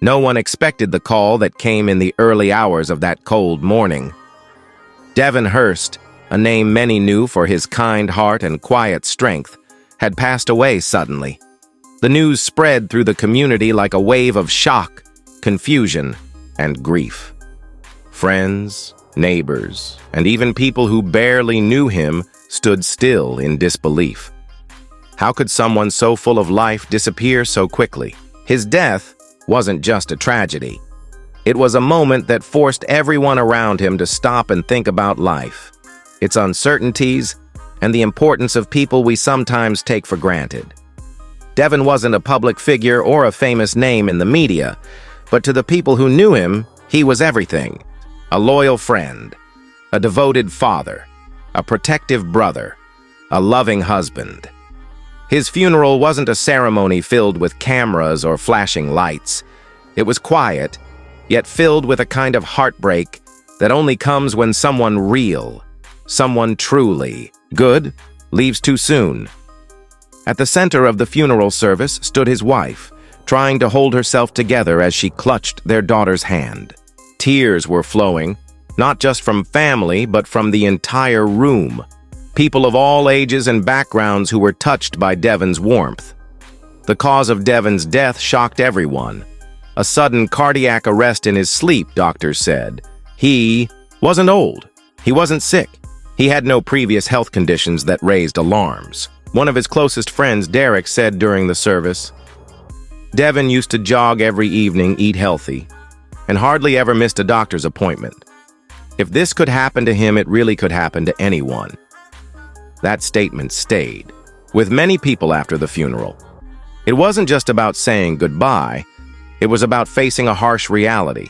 No one expected the call that came in the early hours of that cold morning. Devon Hearst, a name many knew for his kind heart and quiet strength, had passed away suddenly. The news spread through the community like a wave of shock, confusion, and grief. Friends, neighbors, and even people who barely knew him stood still in disbelief. How could someone so full of life disappear so quickly? His death wasn't just a tragedy. It was a moment that forced everyone around him to stop and think about life, its uncertainties, and the importance of people we sometimes take for granted. Devon wasn't a public figure or a famous name in the media, but to the people who knew him, he was everything. A loyal friend, a devoted father, a protective brother, a loving husband. His funeral wasn't a ceremony filled with cameras or flashing lights. It was quiet, yet filled with a kind of heartbreak that only comes when someone real, someone truly good, leaves too soon. At the center of the funeral service stood his wife, trying to hold herself together as she clutched their daughter's hand. Tears were flowing, not just from family, but from the entire room. People of all ages and backgrounds who were touched by Devon's warmth. The cause of Devon's death shocked everyone. A sudden cardiac arrest in his sleep, doctors said. He wasn't old. He wasn't sick. He had no previous health conditions that raised alarms. One of his closest friends, Derek, said during the service, "Devon used to jog every evening, eat healthy, and hardly ever missed a doctor's appointment. If this could happen to him, it really could happen to anyone." That statement stayed with many people after the funeral. It wasn't just about saying goodbye. It was about facing a harsh reality.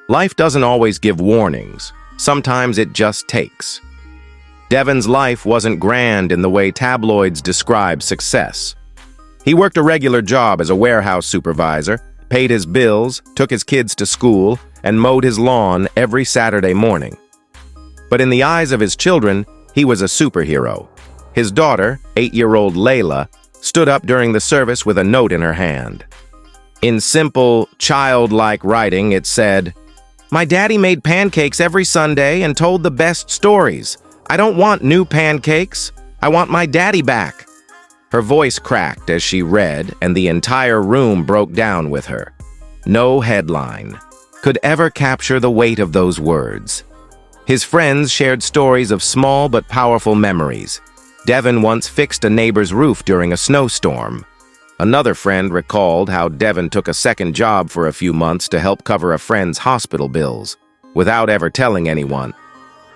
Life doesn't always give warnings. Sometimes it just takes. Devon's life wasn't grand in the way tabloids describe success. He worked a regular job as a warehouse supervisor, paid his bills, took his kids to school, and mowed his lawn every Saturday morning. But in the eyes of his children, he was a superhero. His daughter, 8-year-old Layla, stood up during the service with a note in her hand. In simple, childlike writing, it said, "My daddy made pancakes every Sunday and told the best stories. I don't want new pancakes. I want my daddy back." Her voice cracked as she read, and the entire room broke down with her. No headline could ever capture the weight of those words. His friends shared stories of small but powerful memories. Devon once fixed a neighbor's roof during a snowstorm. Another friend recalled how Devon took a second job for a few months to help cover a friend's hospital bills, without ever telling anyone.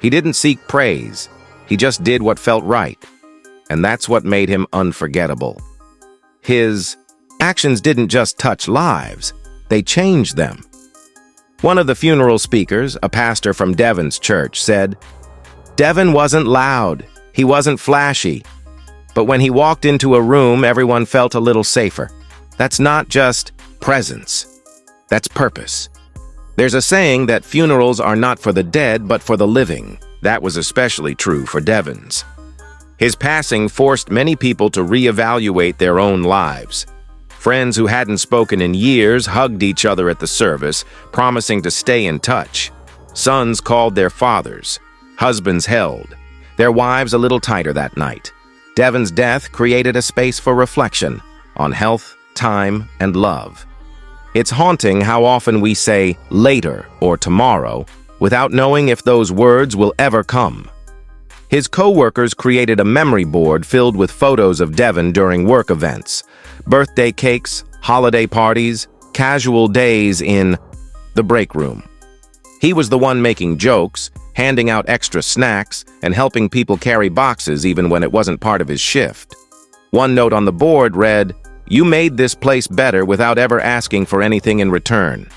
He didn't seek praise. He just did what felt right. And that's what made him unforgettable. His actions didn't just touch lives, they changed them. One of the funeral speakers, a pastor from Devon's church, said, "Devon wasn't loud, he wasn't flashy, but when he walked into a room, everyone felt a little safer. That's not just presence, that's purpose." There's a saying that funerals are not for the dead, but for the living. That was especially true for Devon's. His passing forced many people to reevaluate their own lives. Friends who hadn't spoken in years hugged each other at the service, promising to stay in touch. Sons called their fathers. Husbands held their wives a little tighter that night. Devon's death created a space for reflection on health, time, and love. It's haunting how often we say later or tomorrow without knowing if those words will ever come. His co-workers created a memory board filled with photos of Devon during work events, birthday cakes, holiday parties, casual days in the break room. He was the one making jokes, handing out extra snacks, and helping people carry boxes even when it wasn't part of his shift. One note on the board read, "You made this place better without ever asking for anything in return."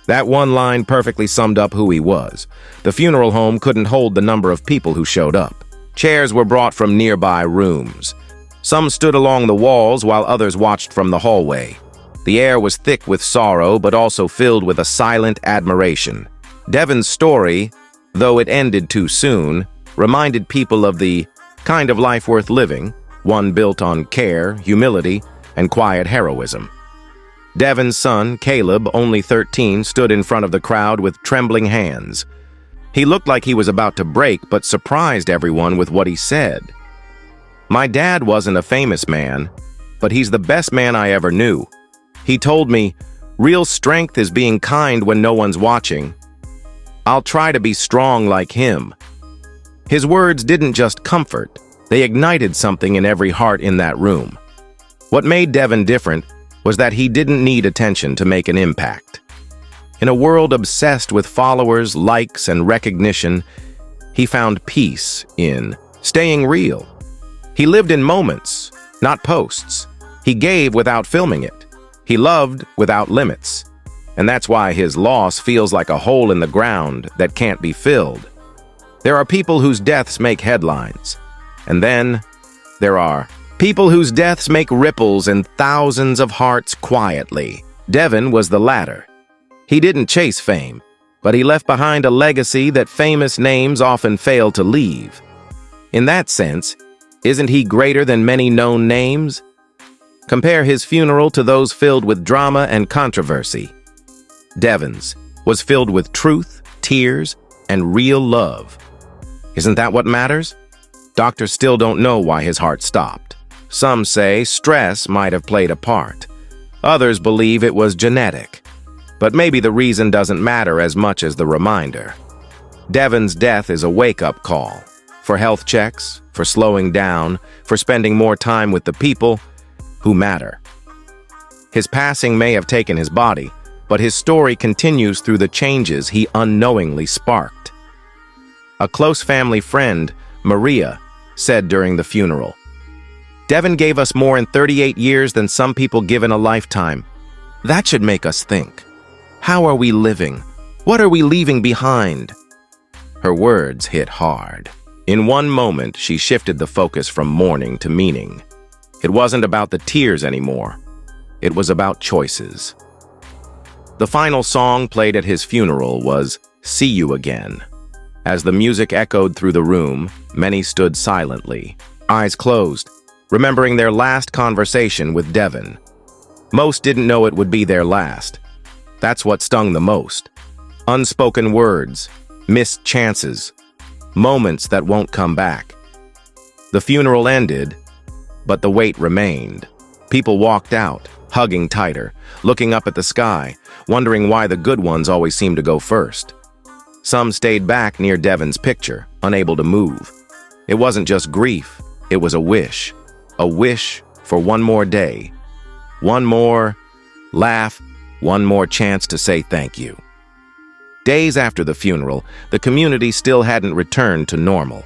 That one line perfectly summed up who he was. The funeral home couldn't hold the number of people who showed up. Chairs were brought from nearby rooms. Some stood along the walls while others watched from the hallway. The air was thick with sorrow, but also filled with a silent admiration. Devon's story, though it ended too soon, reminded people of the kind of life worth living, one built on care, humility, and quiet heroism. Devon's son, Caleb, only 13, stood in front of the crowd with trembling hands. He looked like he was about to break, but surprised everyone with what he said. "My dad wasn't a famous man, but he's the best man I ever knew. He told me, 'Real strength is being kind when no one's watching.' I'll try to be strong like him." His words didn't just comfort, they ignited something in every heart in that room. What made Devon different was that he didn't need attention to make an impact. In a world obsessed with followers, likes, and recognition, he found peace in staying real. He lived in moments, not posts. He gave without filming it. He loved without limits. And that's why his loss feels like a hole in the ground that can't be filled. There are people whose deaths make headlines. And then there are people whose deaths make ripples in thousands of hearts quietly. Devon was the latter. He didn't chase fame, but he left behind a legacy that famous names often fail to leave. In that sense, isn't he greater than many known names? Compare his funeral to those filled with drama and controversy. Devon's was filled with truth, tears, and real love. Isn't that what matters? Doctors still don't know why his heart stopped. Some say stress might have played a part. Others believe it was genetic. But maybe the reason doesn't matter as much as the reminder. Devon's death is a wake-up call. For health checks, for slowing down, for spending more time with the people who matter. His passing may have taken his body, but his story continues through the changes he unknowingly sparked. A close family friend, Maria, said during the funeral, "Devon gave us more in 38 years than some people give in a lifetime. That should make us think. How are we living? What are we leaving behind?" Her words hit hard. In one moment, she shifted the focus from mourning to meaning. It wasn't about the tears anymore. It was about choices. The final song played at his funeral was "See You Again." As the music echoed through the room, many stood silently, eyes closed, remembering their last conversation with Devon. Most didn't know it would be their last. That's what stung the most. Unspoken words, missed chances, moments that won't come back. The funeral ended, but the weight remained. People walked out, hugging tighter, looking up at the sky, wondering why the good ones always seem to go first. Some stayed back near Devon's picture, unable to move. It wasn't just grief, it was a wish for one more day, one more laugh, one more chance to say thank you. Days after the funeral, the community still hadn't returned to normal.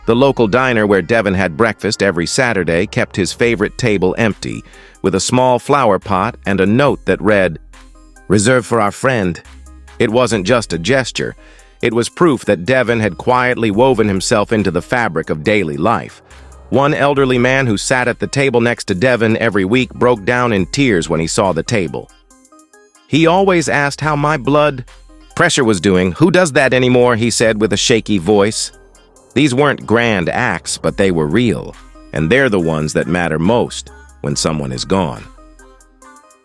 The local diner where Devon had breakfast every Saturday kept his favorite table empty, with a small flower pot and a note that read, "Reserved for our friend." It wasn't just a gesture. It was proof that Devon had quietly woven himself into the fabric of daily life. One elderly man who sat at the table next to Devon every week broke down in tears when he saw the table. "He always asked how my blood pressure was doing. Who does that anymore?" he said with a shaky voice. These weren't grand acts, but they were real, and they're the ones that matter most when someone is gone.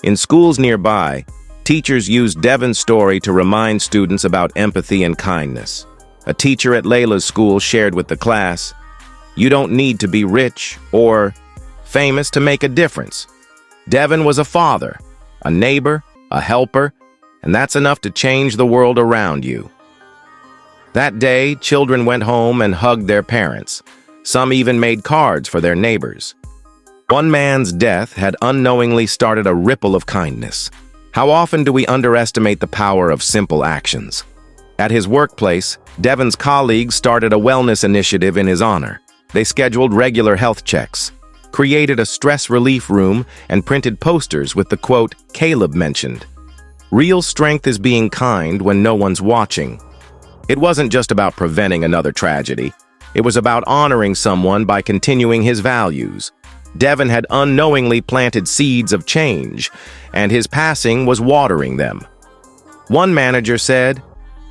In schools nearby, teachers used Devon's story to remind students about empathy and kindness. A teacher at Layla's school shared with the class, "You don't need to be rich or famous to make a difference. Devon was a father, a neighbor, a helper, and that's enough to change the world around you." That day, children went home and hugged their parents. Some even made cards for their neighbors. One man's death had unknowingly started a ripple of kindness. How often do we underestimate the power of simple actions? At his workplace, Devon's colleagues started a wellness initiative in his honor. They scheduled regular health checks, created a stress relief room, and printed posters with the quote Caleb mentioned. "Real strength is being kind when no one's watching." It wasn't just about preventing another tragedy. It was about honoring someone by continuing his values. Devon had unknowingly planted seeds of change, and his passing was watering them. One manager said,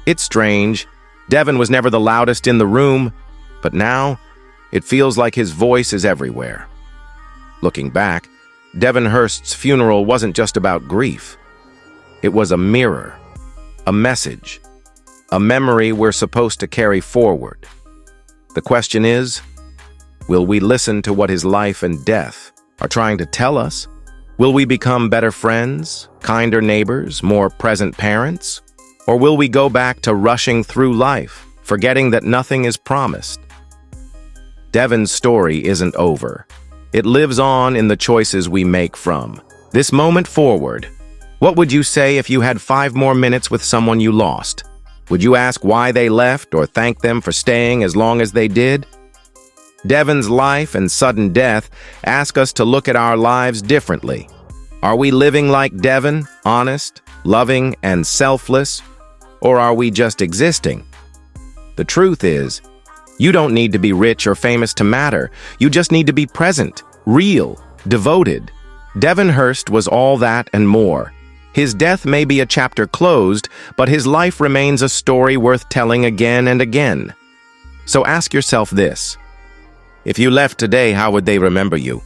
"It's strange. Devon was never the loudest in the room, but now it feels like his voice is everywhere." Looking back, Devon Hearst's funeral wasn't just about grief. It was a mirror, a message, a memory we're supposed to carry forward. The question is, will we listen to what his life and death are trying to tell us? Will we become better friends, kinder neighbors, more present parents? Or will we go back to rushing through life, forgetting that nothing is promised? Devon's story isn't over. It lives on in the choices we make from this moment forward. What would you say if you had 5 more minutes with someone you lost? Would you ask why they left or thank them for staying as long as they did? Devon's life and sudden death ask us to look at our lives differently. Are we living like Devon, honest, loving, and selfless? Or are we just existing? The truth is, you don't need to be rich or famous to matter. You just need to be present, real, devoted. Devon Hearst was all that and more. His death may be a chapter closed, but his life remains a story worth telling again and again. So ask yourself this. If you left today, how would they remember you?